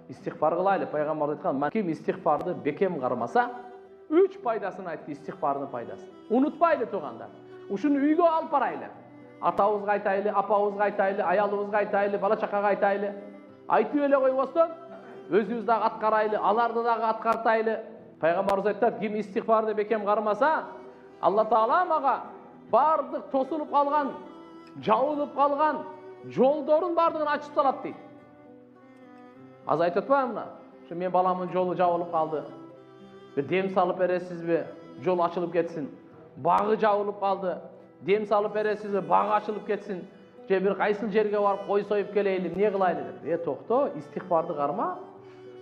истихфар кылайлы. Пайгамбар айткан, ким истихфарды бекем кармаса, 3 пайдасын айтты, истихфардын пайдасын. Унутпайлы тугандар. Ушуну үйгө алып барайлы. Атабызга айтайлы, апабызга айтайлы, аялыбызга айтайлы, бала чакага айтайлы. Айтып эле койбостон, өзүбүз дагы аткарайлы, аларды дагы аткартайлы. Пайгамбарыбыз айтат, ким истихфарды бекем кармаса, Алла Таала мага бардык тосулуп калган, жабылып калган жолдорун бардыгын ачып салат дейт. Аз айтып атпаймынбы мына? Ушу мен баламдын жолу жабылып калды. Бир дем салып бересизби? Жол ачылып кетсин. Багы жабылып калды. Дем салып бересизби? Багы ачылып кетсин. Же бир кайсыл жерге барып кой союп келейли, эмне кылайлы деп. Токто, истихфарды карма.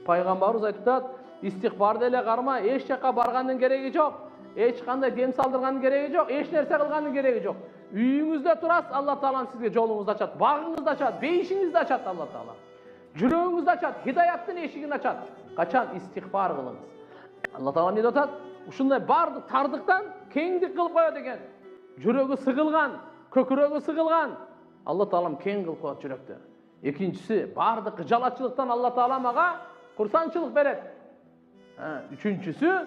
Пайгамбарыбыз айтып атат, истихфарды эле карма, эч жакка баргандын кереги жок. Эч кандай дем салдыргандын кереги жок, эч нерсе кылгандын кереги жок. Үйүңүздө турасыз, Алла Таалам сизге жолуңузду ачат, багыңызды ачат, бейишиңизди ачат Алла Таала. Жүрөгүңүздү ачат, хидаяттын эшигин ачат. Качан истихфар кылыңыз. Алла Таала эмне деп атат? Ушундай бардык тардыктан кеңдик кылып коет экен. Жүрөгү сыгылган, көкүрөгү сыгылган, Алла Таалам кең кылып коет жүрөктү. Экинчиси, бардык жалачылыктан Алла Таала мага курсанчылык берет. Үчүнчүсү,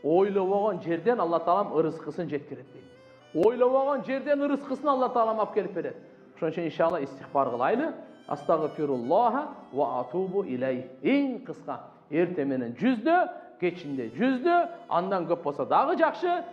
ойлобогон жерден Алла Таалам ырыскысын жеткирет дейт. Ойлобогон жерден ырыскысын Алла Таалам алып келип берет. Ошон үчүн иншалла истихфар кылайлы. Астагфируллаха ва атубу илейх. Эң кыска, эрте менен жүздө, кечинде жүздө, андан көп болсо дагы жакшы.